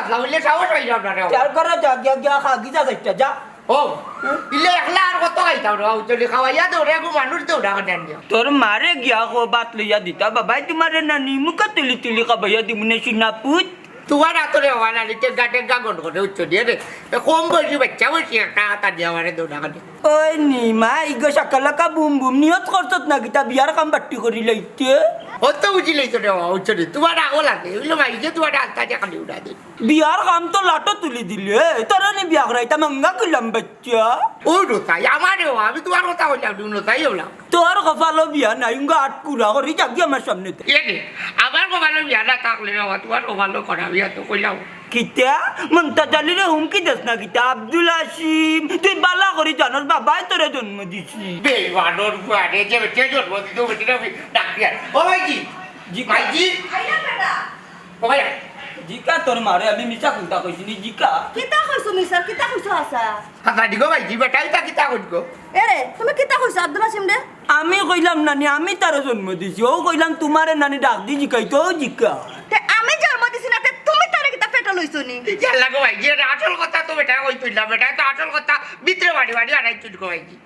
আসলা বললে সাহস হয়ে যাবে না চার করে যা গিয়া গিয়া খা গিজা যাইতা যা ও ইলে একলা আর কত খাইতাম রে চলি খাওয়াইয়া দৌড়ে গো মানুষ দৌড়া কাটে আনিয়া তোর মারে গিয়া কো বাত লইয়া দিতা বাবাই তোমারে নানি মুখা তুলি তুলি খাবাইয়া দিমুনে সিনা পুত তোমার আতরে হওয়া নিতে গাটে গাগন করে উচ্চ দিয়ে রে কম বয়সী বাচ্চা বলছি একটা হাতা দিয়ে আমার দৌড়া কাটে ওই নিমা ইগো সকালকা বুম বুম নিয়ত করছত না গিতা বিয়ার কাম বাট্টি করি লইতে ও তো বুঝি লইছো রে উচ্চ দিয়ে তোমার আগো লাগে ওইলো মাইছে তোমার আলতা দিয়ে খালি উড়া দে বিয়ার কাম তো লাটো তুলি দিলে তোরা নি বিয়া করাইতা মঙ্গা কইলাম বাচ্চা ও নোতাই আমারও আমি তোমার কথা বললাম তুমি নোতাই হলাম তোর কপালো বিয়া নাই উঙ্গা আটকুরা করি যাকি আমার সামনে এনে আমার কপালে বিয়া না থাকলে বাবা তোমার কপালে করা বিয়া তো কইলাম কিতা মন্তাজালিরে হুমকি দেস না কিতা আব্দুল হাসিম তুই বালা করি জানোস বাবাই তোরে জন্ম দিছি বেইমানোর বাড়ি যে বেটে জন্ম দিত বেটিরা ডাক্তার ও ভাইজি জি ভাইজি ও ভাই জিকা তোর মারে আমি মিছা কুন্তা কইছি নি জিকা কিতা কইছো মিসার কিতা কইছো আসা হাতা দিগো ভাইজি বেটাই তা কিতা কইগো এরে তুমি কিতা কইছো আব্দুল হাসিম দে আমি কইলাম নানি আমি তার জন্ম দিছি ও কইলাম তোমারে নানি ডাক দি জিকাই তো জিকা তে আমি জন্ম দিছি না তে তুমি তারে কিতা পেটা লইছো নি জাল্লা গো ভাইজি এটা আসল কথা তো বেটা কইতইলা বেটা তো আসল কথা ভিতরে বাড়ি বাড়ি আড়াইছুট গো ভাইজি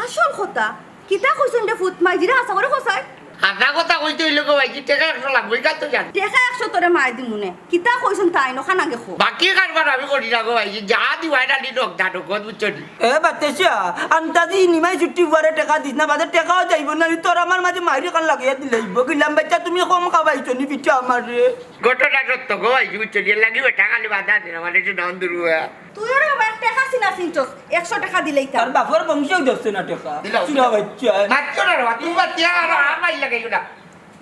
আসল কথা কিতা কইছো দে ফুট মাইজিরা আসা করে কইছাই হাতা কথা কইতইল গো ভাইজি টাকা 100 লাগবে কাল তো জান দেখা 100 তোরে মাই দিমুনে কিতা কইছন তাই ন খানা গেখো বাকি কারবার আমি করি না গো ভাইজি যা দিওয়াইডা দি ডক দাডক বুঝছনি এ বাতেশা আন্তাজি নিমাই ছুটি পরে টাকা দিস না বাদে টাকাও যাইব না তোর আমার মাঝে মাইরে কান লাগিয়ে দিলাইব কইলাম বাচ্চা তুমি কম খাবাইছো নি পিঠা আমারে ঘটনা সত্য গো ভাইজি বুঝছনি লাগি বেটা খালি বাধা দিন আমার একটু নাম দুরুয়া তুই ওরে বাবা টাকা সিনা সিনছস 100 টাকা দিলেই তা তার বাপর বংশেও যাচ্ছে না টাকা দিলাও। চুরা বাচ্চা মাত্র না রে তুমি বাতিয়া আর আমার লাগাই না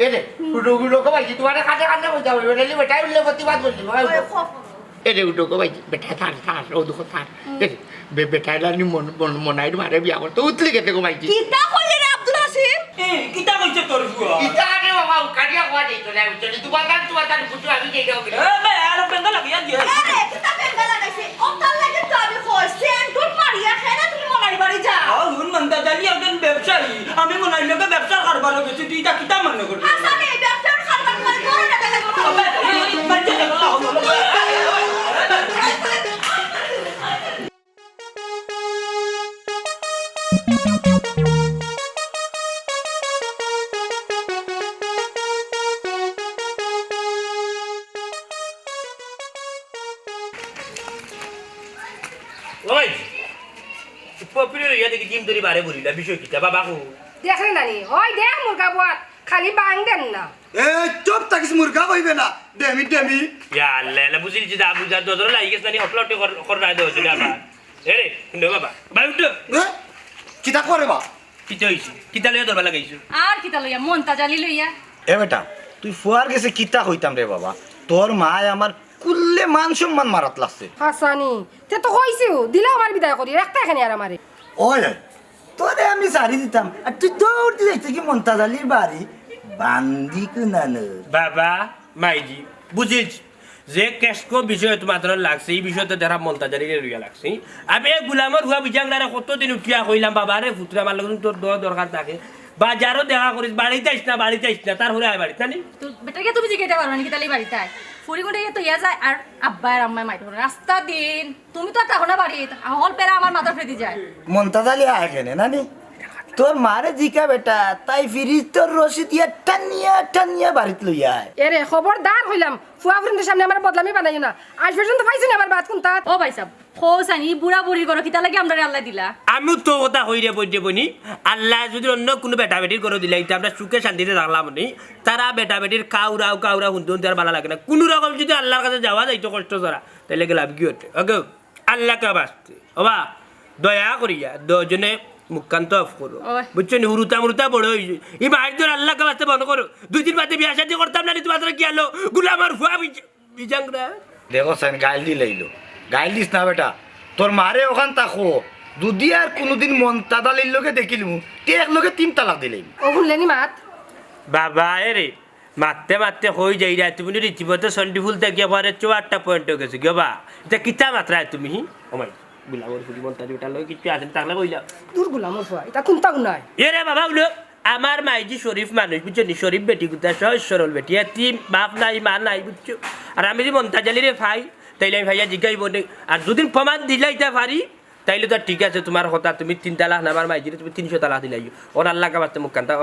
এরে উডো গো ভাইজি তোমার কাছে কাছে কইতা হইবে নালি বেটা উল্লে প্রতিবাদ করলি ভাই ওরে খপ এরে উডো গো ভাইজি বেটা থার ও দুঃখ থার বেটা লানি মনাই মারে বিয়া করতে উতলি কেতে গো ভাইজি কিতা কইলে রে আব্দুল হাসিম এ কিতা কইছে তোর বুয়া ইতা রে বাবা কাটিয়া কোয়া দেই তো লাগি চলি তোমার ফুটু আমি দেই দাও এ বে আর পেঙ্গা লাগিয়া দিয়ে আরে কিতা পেঙ্গা লাগাইছে ওতাল লাগে তো আমি কইছি টুট মারিয়া খেনা তুমি মনাই বাড়ি যা ও হুন মন্দা জানি একজন ব্যবসায়ী আমি মনে হয় লোকে ব্যবসা কারবার গেছি তুই তা কিতা মনে করবি আসানে ব্যবসার খাবার করে করে না আবে এই বাচ্চা ওই পপুলার ইয়া দেখি জিম ধরি বারে বলিলা বিষয় কিটা বাবা কো দেখলে নানি হয় দেখ মুরগা বুয়াত খালি বাং দেন না এ চুপ থাকিস মুরগা কইবে না ডেমি ডেমি ইয়া আল্লাহ বুঝিলি যে আবু যা দদর লাগি গেছ নানি হপলট কর না দেও চলে আবার এরে নো বাবা বাই উঠ এ কিতা করে বা কিটা হইছে কিটা লইয়া ধরবা লাগাইছো আর কিতা লইয়া মনটা জালি লইয়া এ বেটা তুই ফুয়ার গেছে কিতা হইতাম রে বাবা তোর মায় আমার কুল্লে মান সম্মান মারাত লাগছে হাসানি তে তো কইছিও দিলা আমার বিদায় করি একটা এখানে আর আমারে ওই তোরে আমি সারি দিতাম আর তুই দৌড়তে যাইতে কি মন্তাজালির বাড়ি বান্দি কুনানো বাবা মাইজি বুঝিছি যে কেসকো বিষয় তোমার লাগছে এই বিষয়তে যারা মন্তাজারি রইয়া লাগছে আমি এই গুলামর হুয়া বিজাংলারে কতদিন উঠিয়া কইলাম বাবা রে ফুটরা মার লাগি তোর দরকার থাকে বাজারও দেখা করিস বাড়িতে আইস না তার হলে আয় বাড়িতে নানি তো বেটাকে তুমি জিগাইতে পারবা নাকি তালি বাড়িতে আয় ফুরি গুঁড়ে তো ইয়া যায় আর আব্বা আর আম্মা মাইতে পারে রাস্তা দিন তুমি তো আর থাকো না বাড়ি হল পেরা আমার মাথা ফেদি যায় মন্তাজালি আয় কেনে নানি তোর মারে জিকা বেটা তাই ফিরিজ তোর রসিদ ইয়া টানিয়া বাড়িতে লইয়া আয় এরে খবরদার হইলাম ফুয়া ফুরিনের সামনে আমার বদলামি বানাইও না আজ পর্যন্ত পাইছি না আমার বাদ কোন তাত ও ভাই সাহেব খোসানি বুড়া বুড়ি করো কিতা লাগে আমরা আল্লাহ দিলা আমি তো কথা হইরে বলছে বনি আল্লাহ যদি অন্য কোনো বেটা বেটির করে দিলে এটা আমরা সুখে শান্তিতে থাকলাম নি তারা বেটা বেটির কাউরা শুনতে শুনতে আর ভালো লাগে না কোনো রকম যদি আল্লাহর কাছে যাওয়া যাইতো কষ্ট ছাড়া তাহলে লাভ কি হচ্ছে ওকে আল্লাহকে বাঁচতে ওবা দয়া করিয়া দুজনে মুখান্ত অফ করো বুঝছো নি হুরুতা বড় হয়েছে এই মায়ের ধর আল্লাহকে বাঁচতে বন্ধ করো 2 দিন বাদে বিয়া শাদি করতাম না তোমার কি আলো গুলামার ফুয়া বিজাংরা দেখো সেন গাইল গাইল দিস না বেটা তোর মারে ওখান তাকো যদি আর কোনোদিন মন্তাজালির লোকে দেখিলু তে এক লোকে 3 তালাক দিলেই ও ভুললেনি মাত বাবা এরে মারতে হয়ে যাই রা তুমি রীতিমতো সন্ডি ফুল থেকে পরে 4টা পয়েন্ট হয়ে গেছে গবা এটা কিতা মাত্রা তুমি ওমাই গুলামর ফুল বলতা দিটা লই কিছু আছে তাহলে কইলা দূর গুলামর ফুয়া এটা কোন তাও নাই এরে বাবা বলো আমার মাইজি শরীফ মানুষ বুঝছো নি শরীফ বেটি গুতা সহজ সরল বেটি এতিম বাপ নাই মা নাই বুঝছো আর আমি যে মন্তাজালি রে ভাই তাইলে আমি ভাইয়া জিজ্ঞাসব আর যদি প্রমাণ দিলাইতে পারি তাইলে তো ঠিক আছে তোমার কথা তুমি 3 তালাক নামার মাইজিরে তুমি 300 তালাক দিলাই ওর আল্লাহ কাবাতে মুখ কান্তা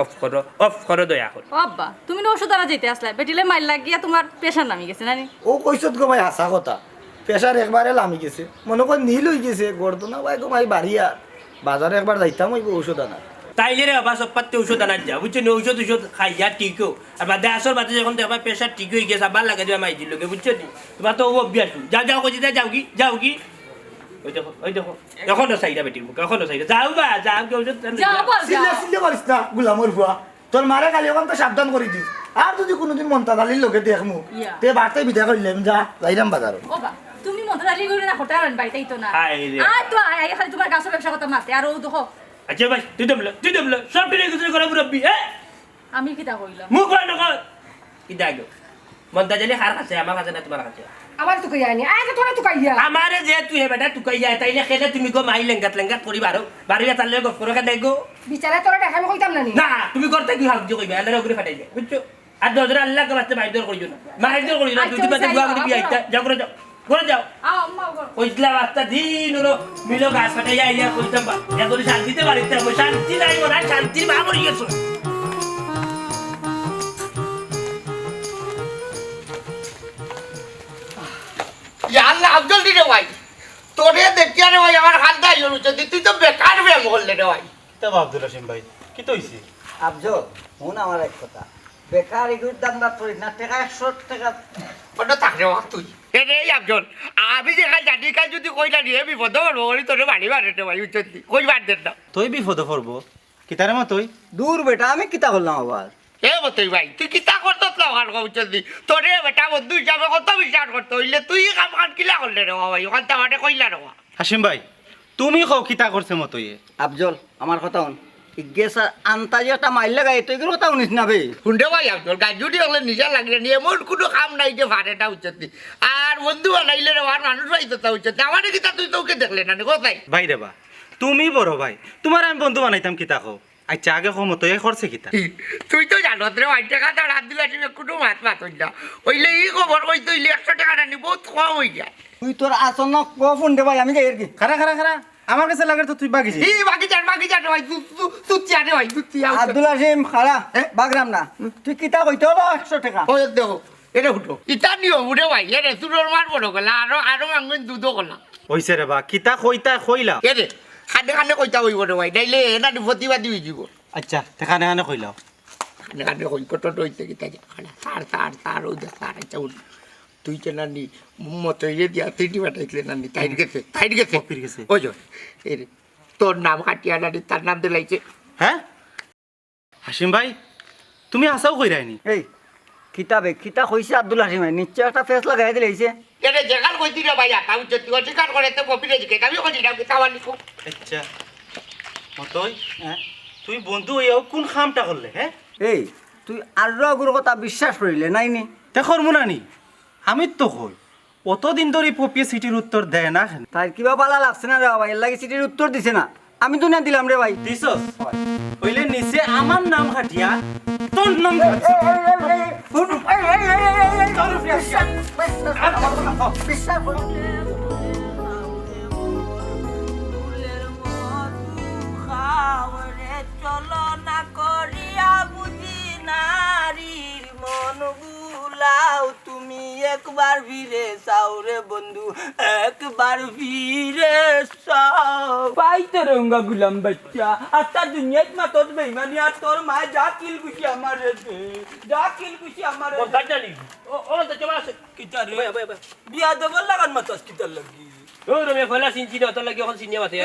অফ করো দয়া করে ও আব্বা তুমি না ওষুধ আনা যেতে আসলে বেটিলে মাইল লাগিয়া তোমার প্রেশার নামি গেছে নানি ও কইছত গো ভাই হাসা কথা প্রেশার একবারে লামি গেছে মনে কর নীল হয়ে গেছে গর্দনা ভাই গো ভাই বাড়ি আর বাজারে একবার যাইতাম ওই ঔষধ আনা তাইলে রে বাবা সব পাতে ঔষধ আনার যা বুঝছো নি ঔষধ খাইয়া ঠিকও আর বাদে আসর বাদে যখন দেখবা প্রেশার ঠিক হয়ে গেছে আবার লাগে দেওয়া মাইজির লোকে বুঝছো নি তোমার তো ও অভ্যাস যাও কইছি যাও কি ওই দেখো এখনো সাইডা বেটির মুখ এখনো সাইডা যাও বা যাও কি ঔষধ যাও বল সিলে সিলে করিস না গুলামর বুয়া তোর মারে কালি ওখান তো সাবধান করে দিস আর যদি কোনোদিন মন্তা দালির লোকে দেখমু তে বাড়তে বিদা করলাম যা যাইরাম বাজার ও বা তুমি মন্ত্রালি করে না হোটেল আন বাইতেই তো না হাই রে। আর তো আই খালি তোমার গাছের ব্যবসা কথা মাতে আর ও দেখো আচ্ছা ভাই তুই দমলো সব টিনে কিছু করে মুরব্বি আমি কিটা কইলাম মুখ বন্ধ কর কি দাগো মন্তা জানি কার কাছে আমার কাছে না তোমার কাছে আবার তো কইয়া নি আয় তোরা তো কইয়া আমারে যে তুই হে বেটা তুই কইয়া তাইলে খেলে তুমি গো মাই লেঙ্গাত করি বাড়ি তালে গপ করে দেখো বিচারে তোরা দেখা আমি কইতাম না নি না তুমি করতে কি হাক দিয়ে কইবা আল্লাহর উপরে ফাটাই যায় বুঝছো আর দজরা আল্লাহ কে বাস্তে মাইদর করিও না মাইদর করিও না আচ্ছা, তুই বাদে যাই গুয়া বাবা, করে বিয়াইতা যাও করে যাও আম্মা গো কইলা রাস্তা দিন হলো মিলো গাছ ফাটাই আইয়া কইতাম বা এখন শান্তিতে বাড়িতে যাবো শান্তি নাই মোরা শান্তির মা মরি গেছো আল্লাহ আব্দুল দি রে ভাই তোরে দেখিয়া রে ভাই আমার হাত দাই হলো তুই তো বেকার প্রেম করলে রে ভাই তবে আব্দুল হাসিম ভাই কি তো হইছে আবজল শুন আমার এক কথা বেকার এগুলোর দাম না করিস না টাকা 100 টাকা ওটা থাকরে বাবা তুই রে আব্দুল আমি যে কাল জানি কাল যদি কইলা নিয়ে বিপদ পড়বো বলি তোরে বাড়ি বাড়িতে ভাই উচ্চতি কই বার দেন না তুই বিপদে পড়বো কি তারে মা তুই দূর বেটা আমি কিতা করলাম আবার এ বতই ভাই তুই কিতা করতো না ওখান উচ্চতি তোরে বেটা বন্ধু হিসাবে কত বিশ্বাস করতো হইলে তুই কাম কান কিলা করলে রে ভাই ওখান থেকে কইলা রে হাসিম ভাই তুমি কও কিতা করছে মতই আবজল আমার কথা শুন ইগেসা আন্তাজি একটা মাইল লাগাই তুই এগুলো কথা শুনিস না বে শুনতে ভাই আব্দুল গাজুটি হলে নিজা লাগলে নিয়ে এমন কোনো কাম নাই যে ভাড়াটা উচ্চতি আর বন্ধু বানাইলে রে আর মানুষ হইতো তা উচ্চতি আমার কিতা তুই তোকে দেখলে না কোথায় ভাই রে বা তুমি বড় ভাই তোমার আমি বন্ধু বানাইতাম কিতা কও আচ্ছা আগে কও মতই করছে কিতা তুই তো জানো রে ভাই টাকা তো রাত দিলে কোনো মাত মাত হই না ওইলে ই খবর কই তুই 100 টাকা না নি বহুত কম হই যায় তুই তোর আসন ক ফোন দে ভাই আমি যাই আর কি খারা আমার কাছে লাগে তো তুই বাগিছি এই বাকি যান ভাই তুই চিয়ারে ভাই তুই চিয়া আব্দুল হাসিম খারা বাগরাম না তুই কিতা কইতে হলো 100 টাকা ওই দেখো এটা উঠো ইটা নিও উঠে ভাই এরে তুই মার বড় গলা আরো মাঙ্গুন দুধ গলা হইছে রে বা কিতা কইলা এরে খানে খানে কইতা হইব রে ভাই নাইলে এনা প্রতিবাদী হয়ে যাব আচ্ছা তেখানে খানে কইলাও খানে খানে কই কত হইতে কিতা তার ওই দেখ তার আচ্ছা উঠ তুই কে নানি মতো ইয়ে দিয়া তিনটি বাটাইছিলে নানি তাইর গেছে কপির গেছে। ওই যে এরে তোর নাম কাটিয়া নানি তার নাম দিলাইছে হ্যাঁ হাসিম ভাই তুমি আসাও কইরাইনি এই কিতাবে কিতা কইছে আব্দুল হাসিম নিশ্চয় একটা ফেস লাগাই দিলাইছে এরে যেখান কইতি রে ভাই আটা উচ্চ তুই অস্বীকার করে তো কপিলে জিকে আমি কই দিলাম কি তাওয়ালি কো আচ্ছা মতই হ্যাঁ তুই বন্ধু হইয়াও কোন কামটা করলে হ্যাঁ এই তুই আর গুরু কথা বিশ্বাস করিলে নাইনি দেখর মুনানি আমি তো কই অতদিন ধরে পপিয়ে সিটির উত্তর দেয় না তাই কিবা পালা লাগছে না রে ভাই এর লাগি চিঠির উত্তর দিছে না আমি তো না দিলাম রে ভাই দিছস কইলে নিচে আমার নাম খাটিয়া তোর নাম চলো না করিয়া বুঝি নারীর মন বুলাও তুমি একবার ফিরে চাও রে বন্ধু একবার ফিরে চাও পাইতে রঙ্গা গুলাম বাচ্চা আচ্ছা দুনিয়াত মা তোর বেইমানি আর তোর মা যা কিল খুশি আমার রে যা কিল খুশি আমার রে জানি ও তো চবা আছে কিতা রে বিয়া দেব লাগান মাতাস কিতা লাগি ও রমে ফলা সিনছি না তোর লাগি এখন সিনিয়া মাতে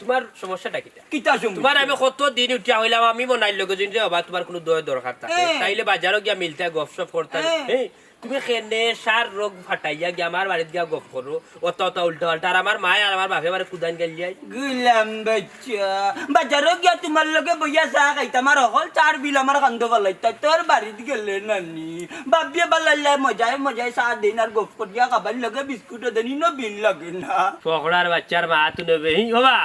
তোমার সমস্যাটা কিটা কিতা সঙ্গ তোমার আমি কত দিন উঠিয়া হইলাম আমি মনাই লগে যদি বাবা তোমার কোনো দয় দরকার থাকে তাইলে বাজারও গিয়া মিলতে গপসপ করতে তুমি কেনে সার রোগ ফাটাইয়া গিয়া আমার বাড়িতে গিয়া গপ করো অত উল্টা পাল্টা আর আমার মায় আর আমার বাপে আমার কুদান গেল যাই গুলাম বাচ্চা বাজারও গিয়া তোমার লগে বইয়া চা খাইতা আমার অকল চার বিল আমার কান্দ বালাইতা তোর বাড়িতে গেলে নানি বাবিয়া বালাইলে মজায় চা দিন আর গপ করিয়া খাবার লগে বিস্কুট দেনি ন বিল লাগে না পকড়ার বাচ্চার মা তু নেবে বাবা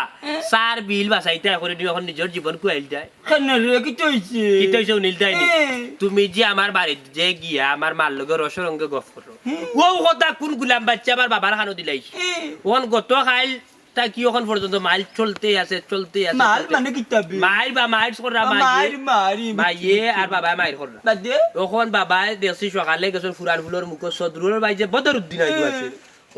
সার বিল বাসাইতে করে দিও এখন নিজের জীবন কুয়াইল যায় কেন রে কি চইছে কি তো নীল দেয়নি তুমি যে আমার বাড়িতে যে গিয়া আমার মার লগে সরঙ্গে গপ করো ও কথা কোন গুলাম বাচ্চা আমার বাবার খানো দিলাইছে ওখান গত খাইল তা কি ওখান পর্যন্ত মাইল চলতে আছে মাল মানে কিতাবি মাইল বা মাইল করা মাইয়ে আর বাবা মাইল করা বাদে ওখান বাবা দেখছি সকালে গেছেন ফুরান ফুলের মুখ সদরুলের বাইজে বদরুদ্দিন আইডু আছে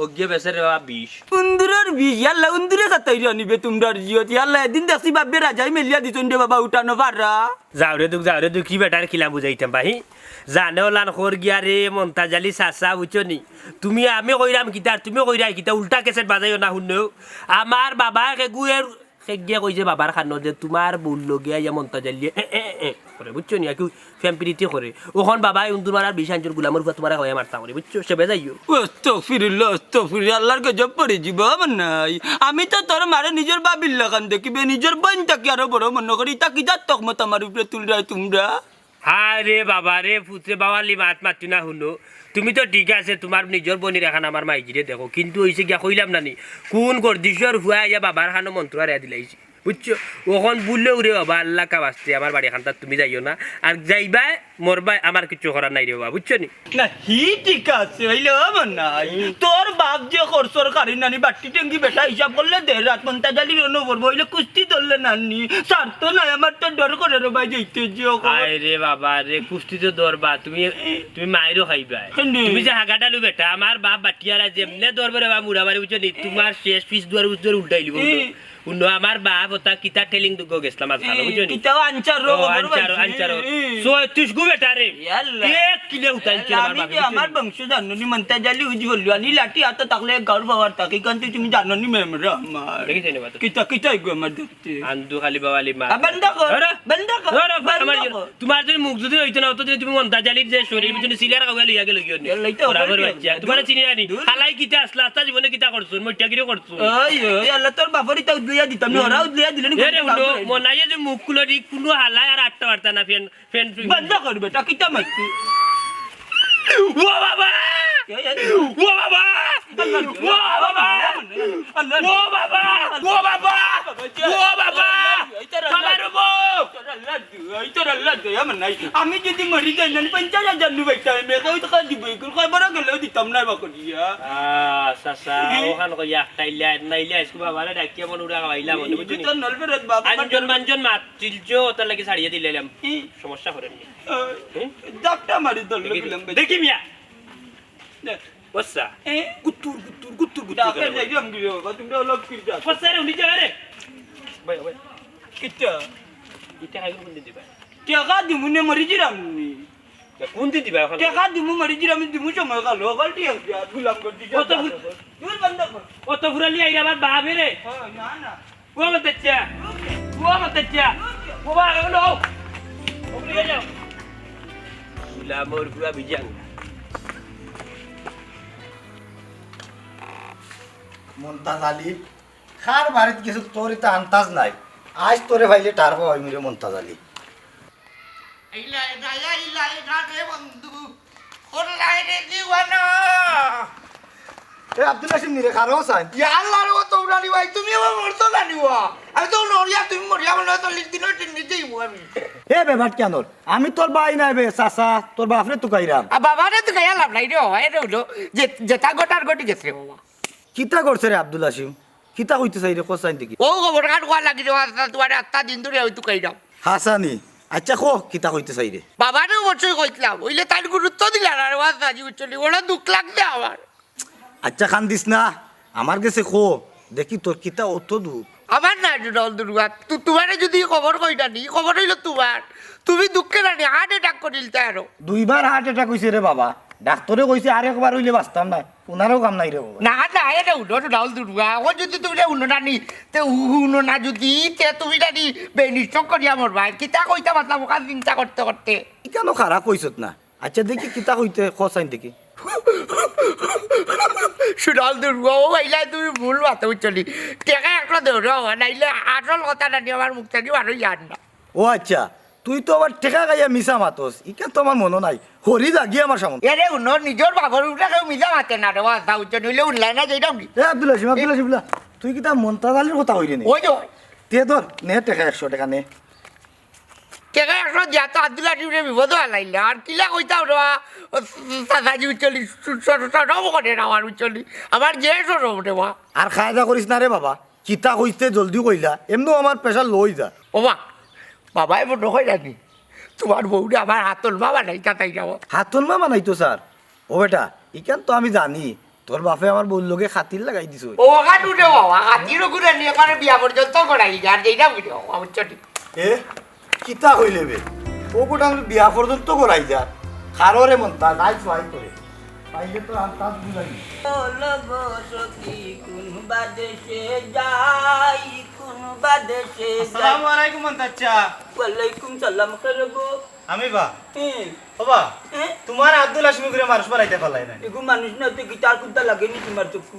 ও গিয়ে বেসে রে বাবা 20 উন্দুরের বিষ ইয়াল্লা উন্দুরে খাতাই আনিবে তোমরা জিয়ত ইয়াল্লা এদিন দেখছি বাপে রাজাই মেলিয়া দিছন রে বাবা উঠানো পারা যাও রে দুঃখ কি বেটার খিলাম বুঝাইতাম ভাই জানে ওলান খোর গিয়া রে মন্তাজালি চাচা বুঝছনি তুমি আমি কইরাম কিতা তুমি কইরা কিতা উল্টা কেসেট বাজাইও না শুনেও আমার বাবা কেগুয়ের সেগিয়া কইছে বাবার খানো যে তোমার বউল লগিয়া ইয়া মন্তাজালি করে বুঝছনি কি ফ্যাম্পিরিটি করে ওখন বাবা উন্দুর মারার 20 আঞ্চল গুলামর ফুয়া তোমার হয়ে মারতা করে বুঝছো সে বেজাইও আস্তাগফিরুল্লাহ আল্লাহর গজব পড়ে যাব নাই আমি তো তোর মারে নিজের বাবির লাগান দেখিবে নিজের বোন তাকে আরো বড় মনে করি তাকি যা তকমত আমার উপরে তুলরা তোমরা আরে বাবা রে পুত্রে বাবালি মাত মাতি না শুনো তুমি তো ঠিক আছে তোমার নিজের বনির এখন আমার মাইজিরে দেখো কিন্তু হইছে গিয়া কইলাম নানি কোন গর্দিশ্বর হুয়া ইয়া বাবার খানো মন্ত্র আর দিলাইছে বুঝছো ওখন বললেও রে বাবা আল্লাহ কা বাঁচতে আমার বাড়ি খানটা তুমি যাইও না আর যাইবা মরবা আমার কিছু করার নাই রে বাবা বুঝছো নি না হি ঠিক আছে হইলে আমার নাই তোর বাপ যে খরচর কারি নানি বাটি টেঙ্গি বেটা হিসাব করলে দে রাত মন্তা জালি রনো করবো হইলে কুস্তি ধরলে নানি স্বার্থ নাই আমার তো ডর করে রে ভাই যেতে যে আয় রে বাবা রে কুস্তি তো দরবা তুমি মাইরও খাইবা তুমি যে হাগাটা লু বেটা আমার বাপ বাটিয়ারা যেমনে দরবে রে বাবা মুড়া বাড়ি বুঝছো নি তোমার শেষ পিস দুয়ার উজ্জ্বল উল্টাই লিব উন্ন আমার বাপ ওটা কিতা টেলিং দুগো গেছলাম আজ ভালো বুঝছো নি কিতাও আনচার রো আনচার সো তুই গু বেটা রে এক কিলো উঠাইছে আমার বাপ আমার বংশ জাননি মন্তা জালি উজ্জ্বল আনি লাঠি হাতে থাকলে গার বাবার থাকে কান্তি তুমি জাননি মেমরা আমার দেখিছেন বাবা কিতা গো আমার দেখতে আন্দু খালি বাবালি মা বন্ধ কর বন্ধ কর তোমার যদি মুখ যদি হইতো না হতো যে তুমি মন্তা জালির যে শরীর ভিতরে সিলিয়ার কাউয়া লইয়া গেল কি তোমার চিনি আনি খালাই কিতা আসলা আস্তা জীবনে কিতা করছো মইটা কিরে করছো ওই ওই আল্লাহ তোর বাপরি তা উদলিয়া দিতাম না ওরা উদলিয়া দিলেন এরে উনো মনাইয়ে যে মুখ কুলরি কোনো হালাই আর আটটা বার্তা না ফেন ফেন বন্ধ কর বেটা কিতা মারছি ও বাবা ও বাবা ও বাবা ও বাবা ও বাবা ও বাবা আমার আমি যদি মরি যাই না 50,000 নি বাইতা আমি কই টাকা দিব কই বড় গেল দিতাম না বাকো দিয়া সাসা ওখান কই একটাইলা নাইলা ইসকু বাবারে ডাকিয়া মন উড়া গাইলা মনে বুঝি তো নলবেরত বাবা আঞ্জন মানজন মাত চিলজো তার লাগি ছাড়িয়ে দিলাম সমস্যা করেন ডাক্তার মারি দল গেলাম দেখি মিয়া বসা কুতুর ডাক্তার যাই আমি গিয়ে তুমি অলপ কি যা বসা রে উনি যা রে ভাই ভাই কিটা ইটা হাই কোন দিবা টাকা দিমুনে মরি জিরাম নি কোন দিবা এখন টাকা দিমু মরি জিরাম দিমু সময় গেল গলটি আছে গুলাম করে দিছা দূর বন্ধ কর অত ফুরালি আইরা আমার বাবে রে না না ও মতেচ্চা ও বা নো ওপরে যাও গুলা মোর গুলা বিজাং মন্তাজ আলী খার বাড়িত কিছু তোর এটা আন্তাজ নাই আজ তোরে ভাইলে টার হয় মিরে মন্তাজ আলী বন্ধু অনলাইন রে দিওয়ানা এ আব্দুল হাসিম নিরে খারো সাইন আল্লাহ রে তো উড়ানি ভাই তুমি আমার মরতো না নিওয়া আমি তো নরিয়া তুমি মরিয়া বলে তো লিখ দিন নিজেই আমি এ বেবাট কেন আমি তোর বাই নাই বে চাচা তোর বাপরে তুকাইরাম বাবা রে তো গায়া লাভ নাই রে হয় রে উলো যে তা গোটার গটি গেছে বাবা কিতা করছে রে আব্দুল হাসিম কিতা কইতে চাই রে কোসাইন দেখি ও খবর কাট কোয়া লাগি রে তোমার আত্মা দিন ধরে হয়তো কাইরাম হাসানি আচ্ছা কো কিতা কইতে চাই রে বাবারে অবশ্যই কইছিলাম ওইলে তার গুরুত্ব দিলা না রে বাজি উচ্চলি ওরা দুঃখ লাগছে আমার আচ্ছা খান দিস না আমার কাছে কো দেখি তোর কিতা অত দূর আমার না জুডল দুর্গা তোমারে যদি খবর কইটা নি খবর হইলো তোমার তুমি দুঃখে রানি হার্ট অ্যাটাক করিল তারও দুইবার হার্ট অ্যাটাক হইছে রে বাবা ডাক্তারে কইছে আরেকবার হইলে বাঁচতাম না ওনারও কাম নাই রে বাবা না না এটা উঠো ডাউল দুর্গা ও যদি তুমি উনো নানি তে উনো না যদি তে তুমি নানি বেনিস্টক করিয়া মরবা কিতা কইতা বাতলাম ওখান চিন্তা করতে করতে কেন খারাপ কইছত না আচ্ছা দেখি কিতা কইতে কোসাইন দেখি সুডল দুর্গা ও ভাইলা তুমি ভুল বাতা উচ্চলি টেকা একটা দেও নাইলে আসল কথা নানি আমার মুখ থেকে ভালো জান না ও আচ্ছা তুই তো আবার টেকা গাইয়া মিশা মাতস ইকা তো আমার মনে নাই হরি জাগি আমার সামনে এরে উনো নিজের বাবার উঠে কেউ মিজা মাতে না রে বাতা উচ্চলি হইলে উনলাই না যেটা এ আব্দুল হাসিম তুই কিতা মন্তাজ আলীর কথা হইরে নি ওই যে তে ধর নে টেকা 100 টাকা নে টেকা একশো দিয়া তো আব্দুল্লাহ টিপরে বিপদ হালাইলে আর কিলা কইতাম রা দাদাজি উচ্চলি সরব করে না আমার উচ্চলি আমার যে সরব রে মা আর খায়দা করিস না রে বাবা কিতা কইতে জলদি কইলা এমনি আমার প্রেশার লই যা ও মা বাবাই বড় হয় জানি তোমার বউরে আমার হাতল বাবা নাই তাই যাবো হাতন মা বানাইতো স্যার ও বেটা ইকান তো আমি জানি তোর বাপে আমার বউর লোকে খাতির লাগাই দিছ ও হাত উঠে বাবা হাতিরও ঘুরে নিয়ে করে বিয়া পর্যন্ত করাই আর যেটা উঠে আমার চটি এ কিতা হইলে বে ও গোটা আমি বিয়া পর্যন্ত করাই যা খাররে মনতা নাই ছয় করে পাইলে তো আর তাস বুঝাই লগো সখী কোন বাদেশে যাই কোন বাদেশে যাই আসসালামু আলাইকুম মন্তাচ্চা ওয়ালাইকুম সালাম করবো আমি বা বাবা তোমার আব্দুল হাশমি করে মানুষ বানাইতে পারলাই না এগো মানুষ না তো গিটার কুদা লাগেনি তোমার চকু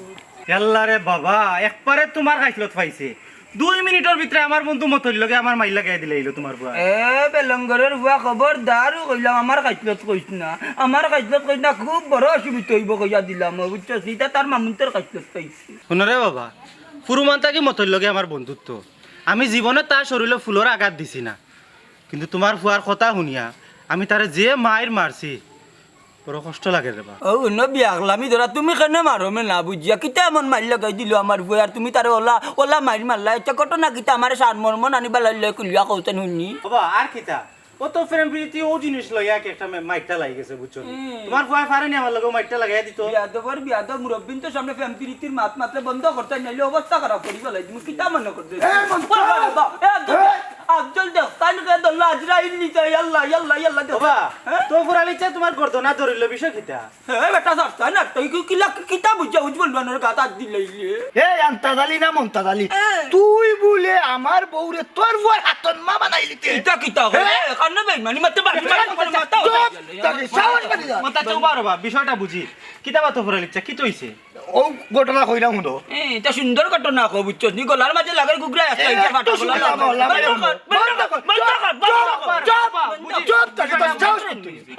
আল্লাহ রে বাবা একবারে তোমার খাইলত পাইছে 2 মিনিটের ভিতরে আমার বন্ধু মতল লগে আমার মাইল লাগাই দিলে এইলো তোমার বুয়া বেলঙ্গরের বুয়া খবরদার কইলাম আমার কাইতলত কইস না আমার কাইতলত কইস না খুব বড় অসুবিধা হইব কইয়া দিলাম বুঝছো সেটা তার মামুনতের কাইতলত পাইছে শুনরে বাবা ফুরুমান্তা কি মতল লগে আমার বন্ধুত্ব আমি জীবনে তার শরীরে ফুলের আঘাত দিছি না কিন্তু তোমার ফুয়ার কথা শুনিয়া আমি তারে যে মায়ের মারছি বড় কষ্ট লাগে রে বা ও ন বিয়াগলামি ধরা তুমি কেন মারো মে না বুঝিয়া কিতা এমন মাইল লাগাই দিল আমার বই আর তুমি তারে ওলা ওলা মাইর মারলা এটা ঘটনা কিতা আমার সার মর্ম নানিবা লাইলে কুলিয়া কৌতেন শুনি বাবা আর কিতা ও তো ফ্রেম প্রীতি ও জিনিস লইয়া কি একটা মাইকটা লাগি গেছে বুঝছো তোমার ফুয়া পারেনি আমার লগে মাইকটা লাগাই দিত বিয়াদবর বিয়াদব মুরব্বিন তো সামনে ফ্যাম প্রীতির মাত মাত্রে বন্ধ করতে নাইলে অবস্থা খারাপ করি ফেলাই তুমি কিতা মনে করতে আফজল দেখ তাই না দল্লা আজরাইল নিতে আল্লাহ আল্লাহ আল্লাহ বাবা তো ফুরালিছে তোমার গর্দনা ধরিল বিষয় কিতা হ্যাঁ বেটা সাস্তা না তুই কিলা কিতা বুঝা উজ্জ্বল বানর গাতা দিলাইলে এ আন্তাদালি না মন্তাদালি তুই বলে আমার বউরে তোর বুয়ার হাতন মা বানাইলি তে কিতা কিতা হলে কান্না ভাই মানে মতে বাড়ি মাতা তাকে সাহস বাড়ি যা মাতা চৌবা রবা বিষয়টা বুঝি কিতা বা তো ফুরালিছে কি তইছে ও ঘটনা কইরাম হুনো এটা সুন্দর ঘটনা কো বুঝছো নি গলার মাঝে লাগার গুগরা একটা এটা ফাটা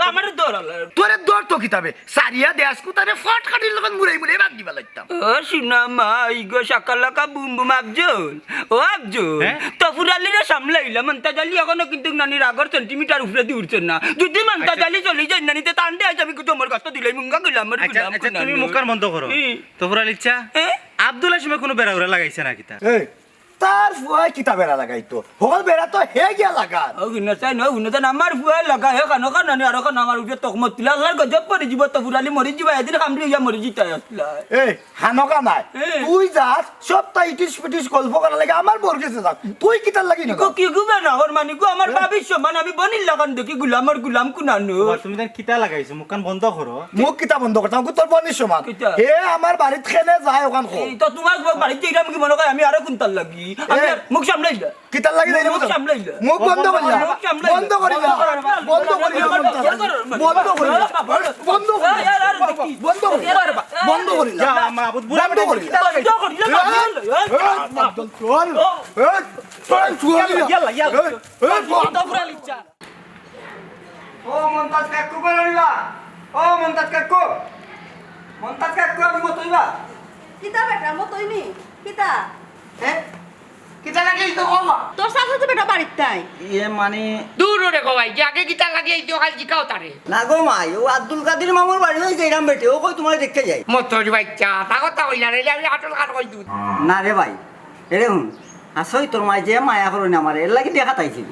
আমার দৌড়ালে তোরে দৌড় তো কিতাবে সারিয়া দেশ কুতারে ফট কাটির লগত মুরাই মুরাই ভাগ দিবা লাগতাম ও শুনা মা ইগো সাকালাকা বুম বুম আফজল ও আফজল তো ফুরালিরে সামলাইলা মন্তা জালি এখনো কিন্তু নানির আগর সেন্টিমিটার উপরে দি উঠছেন না যদি মন্তা জালি চলে যায় নানিতে টানতে আছে আমি তোমার কাছে দিলাই মুঙ্গা গেলাম আমার আচ্ছা আচ্ছা তুমি মুখের বন্ধ করো তো ফুরালিচ্ছা আব্দুল হাশিমে কোনো বেড়া উড়া লাগাইছে না কিতা এই তার ফুয়াই কিতা বেড়া লাগাইতো হল বেড়া তো হে গিয়া লাগা ও গুনতাই ন গুনতাই আমার ফুয়াই লাগা হে কানো কানো আর কানো আমার উঠে তকমত তিলা আল্লাহর গজব পড়ে জীব তো ফুরালি মরি জীব এদিন কামড়ি ইয়া মরি জিতা আসলা এই হানকা নাই তুই যাস সপ্তাহ ইটিস পিটিস গল্প করা লাগে আমার বর্গেছে যাক তুই কিতার লাগি না কি গুবে না ওর মানে গো আমার ভবিষ্য মানে আমি বনিল লাগান দেখি গুলামর গুলাম কুনানো তুমি দেন কিতা লাগাইছো মুখখান বন্ধ করো মুখ কিতা বন্ধ করতাম তোর বনিস সমান কিতা? হে আমার বাড়িত খেলে যায় ওখান খো তো তোমার বাড়িতে এরকম কি মনে করে আমি আরো কুন্তাল লাগি আমি মুখ সামলাইলা কিতার লাগি নাই মুখ সামলাইলা মুখ বন্ধ করিলা মুখ সামলাইলা। বন্ধ করিলা বন্ধ করিলা বন্ধ করিলা বন্ধ করিলা বন্ধ করিলা বন্ধ করিলা যা মা আবুদ বুড়া বন্ধ করিলা ইয়াল্লা ইয়াল্লা ও মন্তাজ কাকু বলিবা ও মন্তাজ কাকু আমি মতইবা কিতা বেটা মতইনি কিতা হ্যাঁ কিতা লাগে এই তো কমা তোর সাথে তো বেটা বাড়ির তাই ইয়ে মানে দূর রে কবাই যে আগে কিতা লাগে এই তো কাল জিকাও তারে না গো মাই ও আব্দুল কাদের মামুর বাড়ি হইছে এরাম বেটে ও কই তোমার দেখতে যাই মতর বাচ্চা তা কথা কইলা রে আমি আটল কাট কই দুধ না রে ভাই এরে হুন আসই তোর মাই যে মায়া করো না আমার এর লাগি দেখা তাইছি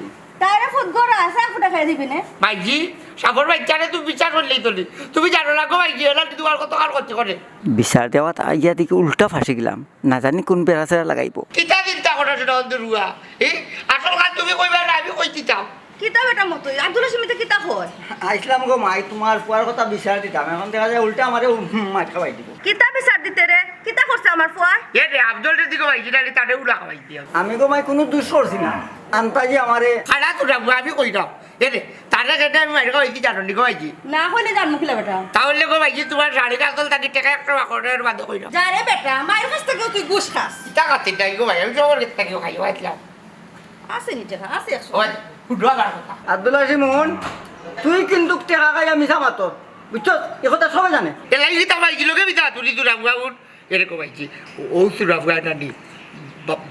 তাইরে ফুট গড়া আছে ফুটা খাই দিবি না ভাইজি সাগর বাচ্চারে তুই বিচার করলেই তোলি তুমি জানো না গো ভাইজি এলা তোমার কত কাল করতে করে বিচার দেওয়া ইয়া দিকে উল্টা ফাঁসি গেলাম না জানি কোন বেড়া চেরা লাগাইব কিতা চিন্তা করো সেটা অন্তর রুয়া এই আসল কাজ তুমি কইবা না আমি কই দিতাম কিতা বেটা মতই আব্দুল হাসিমিতে কিতা কয় আইসলাম গো মাই তোমার পুয়ার কথা বিচার দিতাম এখন দেখা যায় উল্টা আমারে মাঠ খাওয়াই দিব কিতা বিচার দিতে রে কিতা করছে আমার ফুয়া এ রে আব্দুল রে দিকে ভাইজি ডালি তারে উলা খাওয়াই দিয়া আমি গো মাই কোনো দোষ করছি না আন্তাজি আমারে খাড়া তোরা আমি কই দাও এ রে তারে কেটে আমি মারি কইছি জানো নি গো ভাইজি না হইলে জানমু কিলা বেটা তাহলে গো ভাইজি তোমার শাড়ি কাকল তাকে টাকা একটা বাকরের বাদ কই দাও যা রে বেটা মায়ের কাছ থেকে তুই ঘুষ খাস টাকা তিনটাই গো ভাই আমি সবার কাছ থেকে খাই হইতলাম আছে নি টাকা আছে 100 ওই ফুটবল আর কথা আব্দুল হাসিমুন তুই কিন্তু টেকা খাইয়া মিছা মাতো বুঝছো এ কথা সবাই জানে এলাই কি তা ভাইজি লোকে বিতা তুলি তুরা বুয়াউন এরকম ভাইজি ও সুরা বুয়া নানি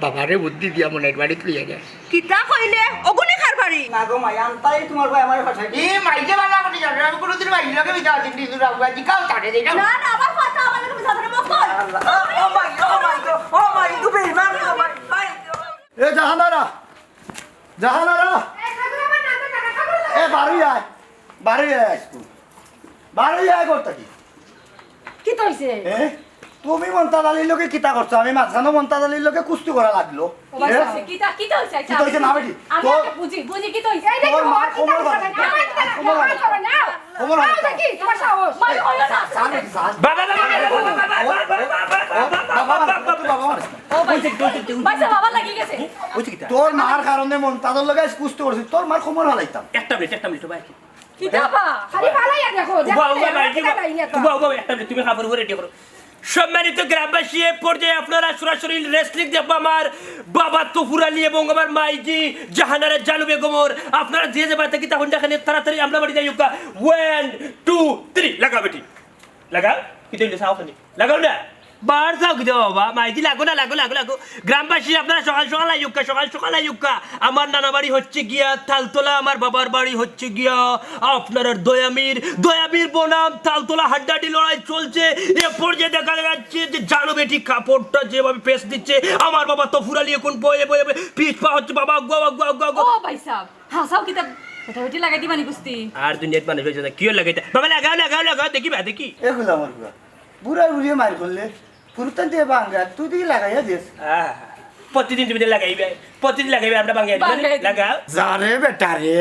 বাবারে বুদ্ধি দিয়া মনের বাড়ি তুলিয়া যায় কিতা কইলে অগুনি খারবার বাড়ি না গো মাই আনতাই তোমার ভাই আমার ভাষায় এ মাইকে বালা করে জানো আমি কোনোদিন মাইকে লাগে বিতা আছি দিদু রাউগাজি কাও তাড়ে দেই না না না আমার কথা আমার লাগে মিছা ধরে বকল ও মাই গো বেইমান ও মাই এ জাহানারা জাহানারা এ বাড়ি আয় তুই বাড়ি আয় করতে কি কি তো হইছে এ তুমি মন্তাজ আলীর লোকে কিতা করছো আমি মাঝখানে মন্তাজ আলীর লোকে কুস্তি করা লাগলো ও ভাই এ? সাহেব, কিতা কি তো হইছে কি তো হইছে না বেটি? আমি তো- আগে বুঝি কি তো হইছে এই দেখো তোর মার কি কোমর করবে বাঁধা। না কোমর বাঁধা। করবে না কোমর বাঁধা। আরে দেখি তোমার সাহস মাই হইলো না বাবা ও ভাই ভাই সাহেব বাবা লাগি গেছে তোর মার কারণে মন্তাজের লোকে আজ কুস্তি করছি তোর মার কোমর হালাইতাম একটা মিনিট ভাই কিতা বা খালি পালাইয়া দেখো তুমি খাবার উপরে রেডি করো। সম্মানিত গ্রামবাসী, এ পর্যায়ে আপনারা সরাসরি রেসলিং দেখবো আমার বাবা তফুর আলী এবং আমার মাইজি জাহানারা জানু বেগমর। আপনারা যে যে বাড়িতে কি তখন দেখেন তাড়াতাড়ি আমরা বাড়ি যাই 1 2 3 লাগাও বেটি লাগাও কি তৈরি সাও খানি লাগাও না বার যাও কি দাও বাবা মাইজি লাগো না লাগো গ্রামবাসী আপনারা সকাল আইয়ুকা আমার নানা বাড়ি হচ্ছে গিয়া তালতলা, আমার বাবার বাড়ি হচ্ছে গিয়া আপনার দয়ামির বনাম তালতলা হাড্ডাহাড্ডি লড়াই চলছে। এ পর্যায়ে দেখা যাচ্ছে যে জানো বেটি কাপড়টা যেভাবে পেশ দিচ্ছে আমার বাবা তফুর আলী এখন বয়ে পিছ পা হচ্ছে বাবা ও ভাই সাহেব হাসাও কিতা এটা বেটি লাগাই দিবানি কুস্তি আর দুনিয়াত মানুষ হয়েছে কি লাগাইতে বাবা লাগাও দেখি এগুলো আমার বুড়া বুড়িয়ে মার করলে ফুরতান দিয়ে বাঙ্গা তুই দিকে লাগাইয়া দিস প্রতিদিন তুমি লাগাইবে আমরা বাঙালি লাগাও যারে বেটা রে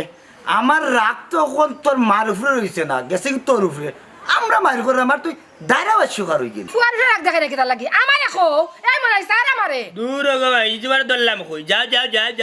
আমার রাগ তো কোন তোর মার উপরে রয়েছে না গেছে কি তোর উপরে আমরা মার করে আমার তুই দাঁড়া বাস্যকার হয়ে গেল ফুয়ার রাখ দেখে নাকি তার লাগি আমার এখন এই মনে হইছে আর আমারে দূর গো এই তোমার দল্লাম কই যাও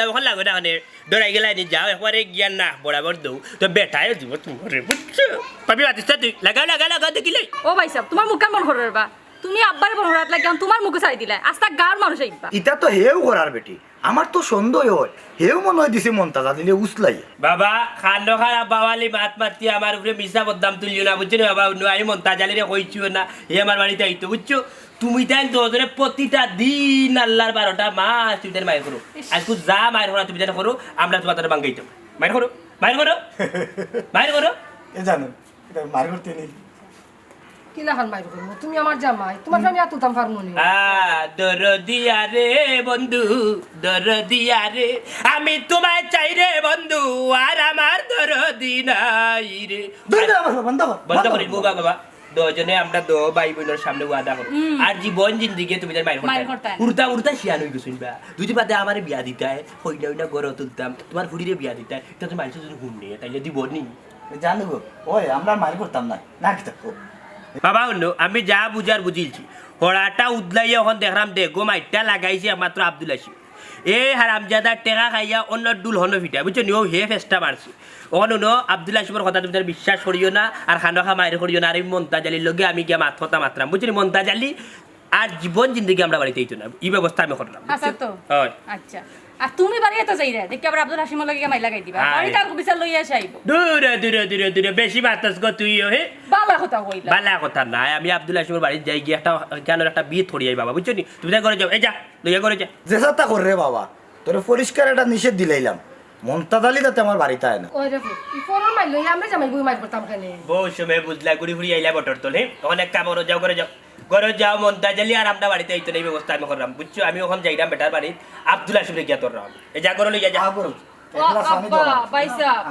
এখন লাগো না ওখানে ডরাই গেলা নি যাও একবারে জ্ঞান না বরাবর দৌ তো বেটায় দিব তোমারে বুঝছো পাবি বাতিস তুই লাগা দেখিলে ও ভাই সাহেব তোমার মুখ কেমন করে বা তুমি আব্বার বনরাত লাগে তোমার মুখে ছাড়ি দিলা আস্তা গার মানুষ আইবা ইটা তো হেউ করার বেটি আমার তো সন্দেহ হয় হেউ মনে হয় দিছে মন্তাজা দিলে উসলাই বাবা খান্ড খারা বাওয়ালি মাত মাতি আমার উপরে মিশা বদনাম তুলিও না বুঝছো না বাবা আমি মন্তাজালিরে কইছিও না হে আমার বাড়িতে আইতো বুঝছো তুমি তাই তোদের প্রতিটা দিন আল্লাহর 12টা মাস তুমি তাই মায়ের করো আজকে যা মায়ের করা তুমি যেটা করো আমরা তোমার তাদের বাঙ্গাইতো মায়ের করো এ জানো এটা মার করতে নেই কি লাগান মাইর করবো তুমি আমার জামাই তোমার আমি এত দাম পারমু নি দরদিয়া রে বন্ধু দরদিয়া রে আমি তোমায় চাই রে বন্ধু আর আমার দরদি নাই রে বন্ধ করি বাবা দুজনে আমরা দো ভাই বোনের সামনে ওয়াদা করো আর জীবন জিন্দিগি তুমি তার মায়ের করতে উড়তা শিয়ান হয়ে গেছো বা দুই বাদে আমার বিয়া দিতে হইনা গড় তুলতাম তোমার ফুড়িরে বিয়া দিতে তো তুমি মানুষ যদি ঘুম নিয়ে তাইলে দিব নি জানো গো ওই আমরা মার করতাম না না কি থাকো বাবা অন্য আমি যা বুঝার বুঝিলছি হড়াটা উদলাইয়া ওখান দেখলাম দেখো মাইটটা লাগাইছে মাত্র আব্দুল আসি এই হারামজাদা টেকা খাইয়া অন্য ডুল হন ফিটা বুঝছো নিও হে ফেস্টা মারছি ওখানে অন্য আব্দুল আসিফর কথা তুমি তার বিশ্বাস করিও না আর খানো খা মায়ের করিও না আর এই মন্তাজালির লগে আমি গিয়া মাথা মাত্রাম বুঝছি মন্তাজালি আর জীবন জিন্দগি আমরা বাড়িতে এইতো না এই ব্যবস্থা আমি করলাম আচ্ছা তো হয় আচ্ছা আর তুমি বাড়ি এত যাই রে দেখি আবার আব্দুল হাসিমের লাগে মাই লাগাই দিবা বাড়ি তার বিচার লইয়া আইব দূরে বেশি মাতাস গো তুই হে বালা কথা কইলা বালা কথা নাই আমি আব্দুল হাসিমের বাড়ি যাই গিয়ে একটা বিয়ে থড়ি আই বাবা বুঝছো নি তুমি তাই করে যাও এই যা লইয়া করে যা যেসাটা কর রে বাবা তোর পরিষ্কার একটা নিষেধ দিলাইলাম মন্তাজালি তাতে আমার বাড়িতে আয় না ওই রে ফোরন মাইল লই আমরা জামাই বই মাইর করতাম কেন বহু সময় বুঝলা ঘুরি ঘুরি আইলা বটর তোলে অনেক কাম করে যাও মন্তাজালি আর আমরা বাড়িতে আইতো এই ব্যবস্থা আমি করলাম বুঝছো আমি ওখানে যাইলাম বেটার বাড়ি আব্দুল হাসিমরে গিয়া তোর এই যা করে লইয়া যা আব্বা ভাই সাহেব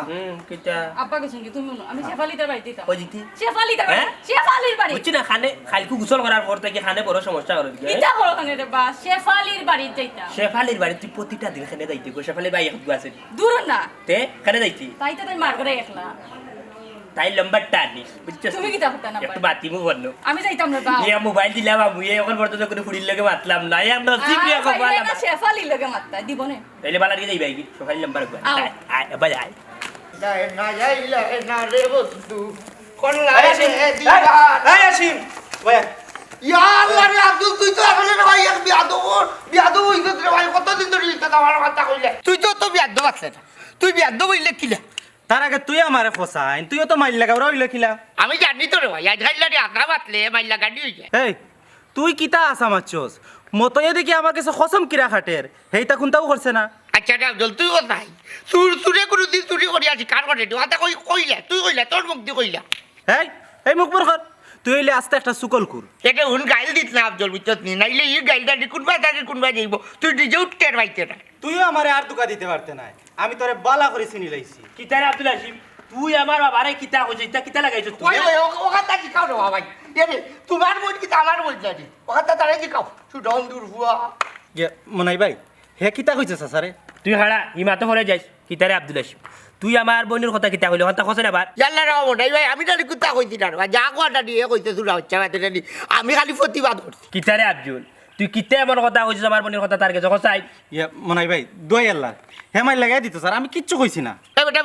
কিটা আব্বা গেছেন কি তুমি আমি শেফালিদের বাড়িতে দিতাম ওই জিতি শেফালিদের হ্যাঁ? শেফালির বাড়ি বুঝছি না খানে খালকু গোসল করার পর থেকে খানে বড় সমস্যা করে দিকে কিটা বড় খানে রে বা শেফালির বাড়ি যাইতাম শেফালির বাড়ি তুই প্রতিটা দিন খানে যাইতে গো শেফালির ভাই এখন আছে দূর না তে খানে যাইতি তাই তো তাই মার করে একলা তাই লম্বা টানি বুঝছো তুমি কিটা করতে না একটু বাতিমু বললো আমি যাইতাম না বা ইয়া মোবাইল দিলাম আমি এখন পর্যন্ত কোনো ফুড়ির লাগে মাতলাম না ইয়া নসিব রিয়া কো বালা না শেফালির লাগে মারতা দিবনে তাইলে বালা দিয়ে যাইবা কি সকাল নাম্বার কো আও। আয় বাই আয় যাই না রে বন্ধু কোন লাগে দিবা এই আসিম ভাই ইয়া আল্লাহ রে আব্দুল তুই তো আসলে রে ভাই এক বিয়াদব হইছে রে ভাই কতদিন ধরে ইটা আমার কথা কইলে তুই তো বিয়াদব আছে তুই বিয়াদব হইলে কিলা তার আগে তুই আমারে ফসাইন তুইও তো মাইল লাগা রইল খিলা আমি জানি তো রে ভাই আজ গাইলা রে আধা বাতলে মাইলা গাড়ি হই যায় এই তুই কিতা আসা মারছস মতয়ে দেখি আমার কাছে খসম কিরা খাটের হেইতা কোনটাও করছে না আচ্ছা রে আফজল তুই কোথায় চুরে কোনোদিন চুরি করি আসি কার করে কথা কইলে তুই কইলে তোর মুখ দিয়ে কইলা এই মুখ বর কর তুই হইলে আস্তে একটা সুকল কুর এটা হুন গাইল দিত না আফজল বুঝছত নি নাইলে এই গাইলটা দি কোনবা তাকে কোনবা যাইব তুই নিজে উঠতে পাইতে না তুইও আমারে আর দুকা দিতে পারতে নাই আমি তোরে বালা করে চিনি লাইছি কিতারে আব্দুল হাসিম তুই আমার বাবারে কিতা কইছিস তা কিতা লাগাইছ তুই ওই ওই ওখানটা কি খাও রে ভাই এরে তোমার বই কি আমার বই জানি ওখানটা তারে কি খাও সুডন দূর হুয়া মনাই ভাই হে কিতা কইছে সাসারে তুই হাড়া ইমাতো পরে যাইস কিতারে আব্দুল হাসিম তুই আমার বোনের কথা কিতা কইলে কথা কইছ না বার জানলা রাও নাই ভাই আমি জানি কুত্তা কইছি না ভাই যা কোয়াটা দিয়ে কইতে সুরা হচ্ছে বাতে জানি আমি খালি প্রতিবাদ করছি কিতারে আব্দুল তুই কিতে আমার কথা কইছিস আমার বোনের কথা তার কাছে কইছাই মনাই ভাই দোয়াই আল্লাহ হে মাই লাগাই দিত স্যার আমি কিচ্ছু কইছি না এই বেটা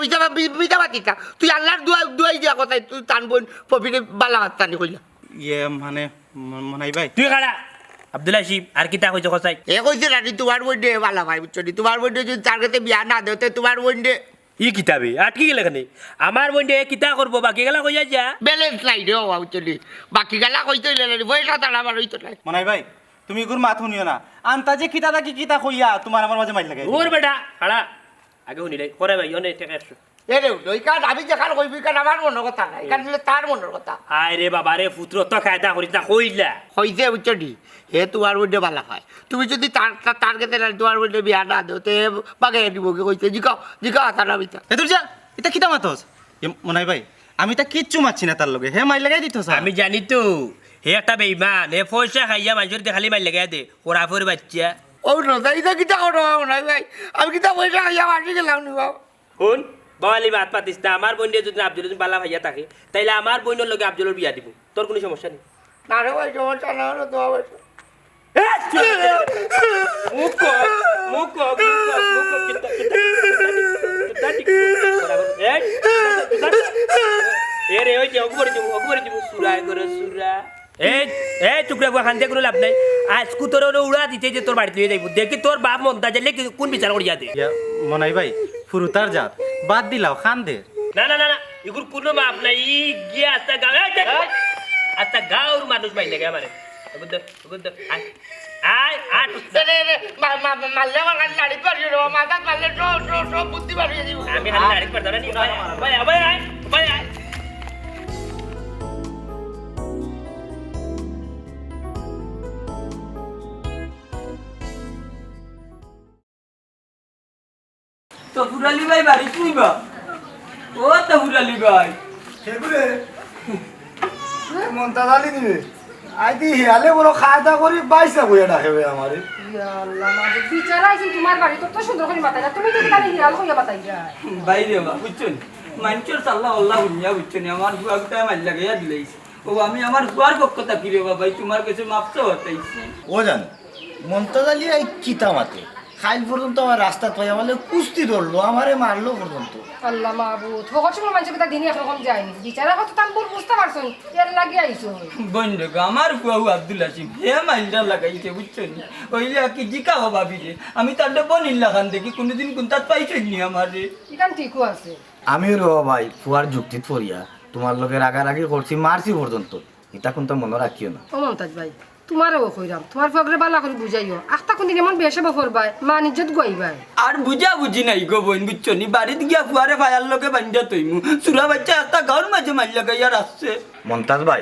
বিজা বাতিটা তুই আল্লাহর দুয়াই দিয়া কথাই তুই তান বোন প্রফিটে বালা হাততানি কইলা মানে মনাই ভাই তুই হাড়া আব্দুল হাসিম আর কিতা কইছ কইছাই এ কইছে রানি তোমার বোন দে বালা ভাই বুঝছো নি তোমার বোন যদি তার কাছে বিয়া না দেতে তোমার বোন দে ই কিতাবে আটকি গেলে কেন আমার বোনটা কিতা করবো বাকি গেলা কইয়া যা ব্যালেন্স নাই রে বাবা বুঝছো নি বাকি গেলা কইতে হইলে বইটা তার আমার হইতো না মনাই ভাই তুমি গুর মাথ শুনিও না আন্তাজে কিতা থাকি কিতা কইয়া তোমার আমার মাঝে মাইল লাগাই ওর বেটা হাড়া আগে শুনি রে করে ভাই অনেক ঠিক আছে এরে ওই কাজ আমি যেখানে কইবি কারণ আমার মনের কথা না এখানে দিলে তার মনের কথা আয় রে বাবা রে পুত্র তো খায়দা করিস না কইলা হইছে বুঝছো নি হে তোমার বোন দে বালা হয় তুমি যদি তার কাছে তোমার বোন বিয়া না দেও তে বাগে দিব কি কইছে জিকা তারা বিতা এ তুই যা এটা কিতা মাতস মনাই ভাই আমি তা কিচ্ছু মারছি না তার লগে হে মাইল লাগাই দিত স্যার আমি জানি তো হে একটা বেইমান হে পয়সা খাইয়া মানুষের খালি মাইল লাগাই দে ওরা ফোর বাচ্চা ও না এটা কিটা করো নাই ভাই আমি কিটা পয়সা খাইয়া মারি গেলাম নি বাবা শুন বাঙালি ভাত পাতিস না আমার বোন যদি আব্দুল বালা ভাইয়া থাকে তাইলে আমার বোনের লগে আব্দুলের বিয়া দিব তোর কোনো সমস্যা নেই না রে ভাই সমস্যা না হলো তোমার পয়সা মুখ মুখ এ রে ওই যে অগবরে দিব সুরায় করে সুরা এই টুকরা বুয়া খান্তে কোনো লাভ নাই আজকু তোর উড়া দিতে যে তোর বাড়িতে লয়ে যাইব দেখি তোর বাপ মন্তা যাইলে কোন বিচার করিয়া দে মনাই ভাই ফুরুতার জাত বাদ দিলাও খান দে না না না না এগুর কোনো মাপ নাই গিয়া আচ্ছা গাঁর মানুষ মাইলে গে আমারে আয় আয় আট মারলে আমার কাছে লাড়ি পারি রে মাথা মারলে সব বুদ্ধি পারি দিব আমি খালি লাড়ি পারতাম না ভাই ভাই আয় ভাই আয় তো হুরালি ভাই বাড়ি তুই বা ও তো হুরালি ভাই সেগুলো মনটা জানি দিবে আইদি হিয়ালে বড় খাওয়া দাওয়া করি বাইসা বইয়া ডাকে আমারে আল্লাহ মাঝে বিচারা আইছি তোমার বাড়ি তো সুন্দর করে বাতাই তুমি তো তাহলে হিরাল হইয়া বাতাই যায় বাইরে বা বুঝছেন মানুষের সাল্লাহ আল্লাহ উনিয়া বুঝছেন আমার বুয়াকটা মাল লাগাইয়া দিলাইছে ও আমি আমার বুয়ার পক্ষ থাকি রে ভাই তোমার কাছে মাপতে হতাইছি ও জান মনটা জালি এই চিতা মাতে খাইল পর্যন্ত আমার রাস্তা পাইয়া বলে কুস্তি ধরলো আমারে মারলো পর্যন্ত আল্লাহ মাহবুব হকর সময় মানুষের কথা দিনই একরকম যায়নি বিচারা কত তান বল বুঝতে পারছো এর লাগি আইছো বোন দেখো আমার বুয়াও আব্দুল হাসিম হে মাইলটা লাগাইছে বুঝছেন ওইলে কি জিকা হবা বিরে আমি তার বনির লাগান দেখি কোনোদিন কোন তার পাইছেন নি আমারে ইকান ঠিকও আছে আমি রো ভাই ফুয়ার যুক্তিত পড়িয়া তোমার লগে রাগারাগি করছি মারছি পর্যন্ত এটা কোনটা মনে রাখিও না ও মমতাজ ভাই তোমারও কইরাম তোমার ফগরে বালা করে বুঝাইও আখতা কোনদিন এমন বেশে বফরবাই মান ইজ্জত গইবাই আর বুঝা বুঝি নাই গো বোন বুঝছো নি বাড়িতে গিয়া ফুয়ারে ফায়ার লোকে বান্ধা তৈমু সুরা বাচ্চা একটা ঘর মাঝে মাল লাগাইয়া আসছে মন্তাজ ভাই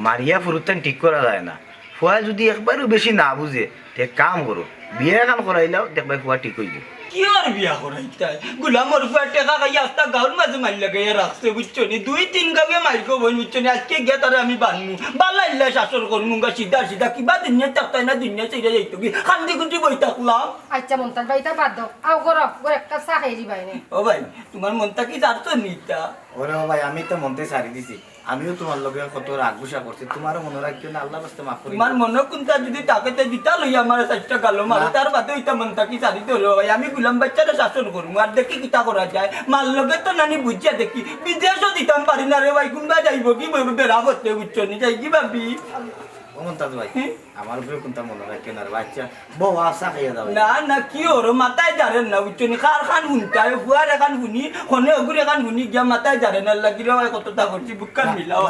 মারিয়া ফুরুতেন ঠিক করা যায় না ফুয়া যদি একবারও বেশি না বুঝে তে কাম করো বিয়ে কাম করাইলাও দেখবাই ফুয়া ঠিক হইবে কি আর বিয়া করাইতাই গুলামর ফুয়ার টেকা খাইয়া একটা ঘর মাঝে মাল লাগাইয়া রাখছে বুঝছো নি 2-3 গাবে মাইকো বোন বুঝছো নি আজকে গিয়া তারে আমি বানমু বালা ইল্লা শাসন করমু গা সিধা সিধা কিবা দুনিয়া তাকতাই না দুনিয়া চাইরা যাইতো কি খান্দি খুঁটি বই থাকলাম আচ্ছা মমতাজ ভাই তা বাদ দাও আও করো করে একটা চা খাই দিবাই নে ও ভাই তোমার মনটা কি জানতো নিতা ওরে ভাই আমি তো মনতে সারি দিছি আমিও তোমার লগে কত রাগ গুসা করছি তোমারও মনে রাখিও না আল্লাহ বাস্তে মাফ করি তোমার মনে কোনটা যদি তাকে দিতা লই আমার চেষ্টা গালো মার তার বাদে ওইটা মনটা কি সারি দিল ভাই আমি গুলাম বাচ্চারে শাসন করবো আর দেখি কিতা করা যায় মার লগে তো নানি বুঝিয়া দেখি বিদেশও দিতাম পারি না রে ভাই কোনবা যাইব কি বেড়া করতে বুঝছো নি যাই কি ভাবি ও মমতাজ ভাই আমার উপরে কোনটা মনে রাখেন আর বাচ্চা বউ আসা খাইয়া দাও না না কি ওর মাথায় জারেন না বুঝছো নি কার খান হুনতায় ফুয়ার এখান হুনি খনে ওগুর এখান হুনি গিয়া মাথায় জারেন না লাগি রে কতটা করছি বুকান মিলাও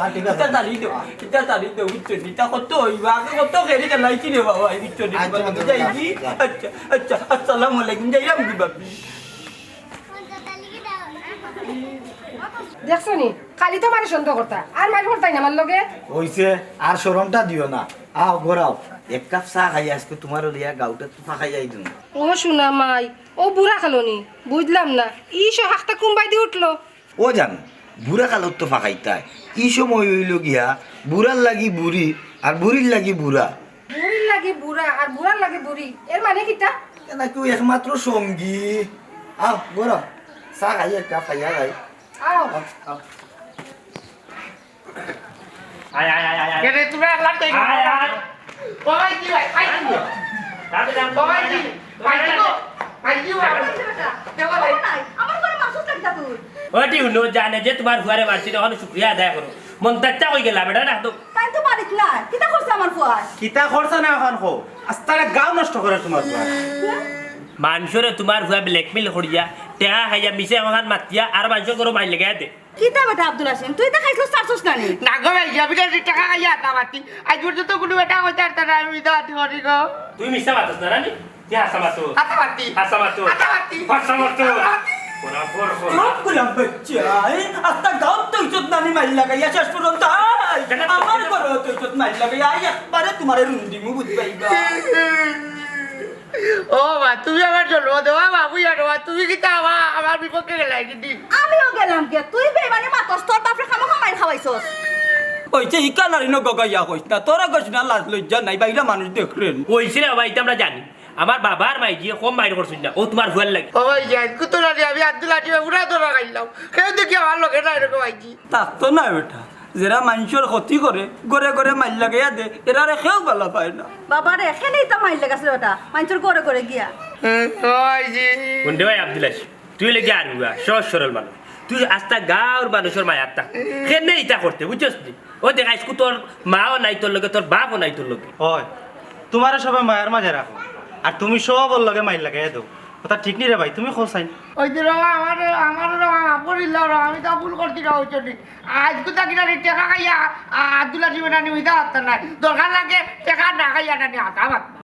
এটা তারি দে বুঝছো নি তা কত হইবা আগে কত খেলি চালাইছি রে বাবা বুঝছো নি যাইছি আচ্ছা আচ্ছা আসসালামু আলাইকুম যাইলাম কি বাপি দেখছো নি খালি তো মারি সন্দেহ করতা আর মারি করতাই না আমার লগে হইছে আর শরমটা দিও না আও ঘোরাও এক কাপ চা খাই আজকে তোমার লিয়া গাউটা তো ফাঁকাই যাই দিন ও শোনা মাই ও বুড়া খালোনি বুঝলাম না ইসো হাতটা কুম্বাই দিয়ে উঠলো ও জানো বুড়া কালত তো ফাঁকাইতায় এই সময় হইল গিয়া বুড়ার লাগি বুড়ি আর বুড়ির লাগি বুড়া বুড়ির লাগে বুড়া আর বুড়ার লাগে বুড়ি এর মানে কিটা নাকি একমাত্র সঙ্গী আও ঘোরাও চা খাই এক কাপ খাইয়া যাই আও আয় আয় আয় আয় কেন তুমি আল্লাহ তাই আয় আয় ওই কি ভাই আই কি তাতে দাম ওই কি ভাই কি ভাই কি দেখো ভাই নাই আমার করে মাসুদ লাগতা তুই ওটি হুনো জানে যে তোমার ফুয়ারে মারছি তখন শুক্রিয়া আদায় করো মন তাচ্চা কই গেলা বেটা না তো তাই তো বাড়িত না কিটা করছে আমার ফুয়ার কিতা খরচা না এখন খো আস্তারে গাও নষ্ট করে তোমার ফুয়া মানুষরে তোমার ফুয়া ব্ল্যাকমেল করিয়া টেহা খাইয়া মিশে আমার মাতিয়া আর মানুষ করো মাইল লেগে দে কিটা বেটা আব্দুল হাসিম তুই তো খাইছিস চারছস না নি না গো ভাই যাবি না টাকা খাইয়া না মাতি আজ পর্যন্ত কোনো বেটা হইতে আর না আমি তো আতি করি গো তুই মিশা মাতস না রানি তুই হাসা মাতো আতা মাতি হাসা মাতো আতা মাতি হাসা মাতো কোনা পর সব গুলাম বাচ্চা আস্তা গাও তো ইজ্জত নানি মাইল লাগাইয়া শেষ পর্যন্ত আমার ঘরে তো ইজ্জত মাইল লাগাইয়া একবারে তোমার রুন্দি মু বুঝবাইবা ও মা তুমি আমার জন্ম দেওয়া বাবু জানো তুমি কি তা আমার বিপক্ষে গেলাই কিন্তু আমিও গেলাম কে তুই বেমানে মাতস তোর বাপরে খামো খামাই খাওয়াইছস কইছে ইকা নারী ন গগাইয়া কইস না তোরা কইস না লাজ লজ্জা নাই বাইরা মানুষ দেখলেন কইছি রে ভাই আমরা জানি আমার বাবার মাই যে কম মাইর করছিস না ও তোমার ফুয়ার লাগে ও ভাই যাই কুতো না আমি আব্দুল আটিমে পুরা ধরা খাইলাম কেউ দেখি আমার লোকে না এরকম আইছি তা তো না বেটা যারা মানুষের ক্ষতি করে গড়ে গড়ে মাইল লাগাইয়া দে এরা কেউ ভালো পায় না বাবা রে এখানেই তো মাইল লাগাছে বেটা মানুষের করে করে গিয়া ওই জি কোনটা ভাই আব্দুল আসি তুই লেগে আর সহজ সরল মানুষ তুই আস্তা গাঁর মানুষের মায় আত্মা কেনে ইটা করতে বুঝছস নি ও দেখাইস তোর মাও নাই তোর লগে তোর বাপও নাই তোর লগে হয় তোমার সবাই মায়ের মাঝে রাখো আর তুমি সব ওর লগে মাইল লাগাই দাও কথা ঠিক নি রে ভাই তুমি খোসাই ওই যে রবা আমার আপরিল আমি তো ভুল করছি না ওই জন্য আজ কোথা কিনা টাকা খাইয়া আব্দুল আটিমে নানি হইতে পারতাম না দরকার লাগে টাকা না খাইয়া নানি হাতা পারতাম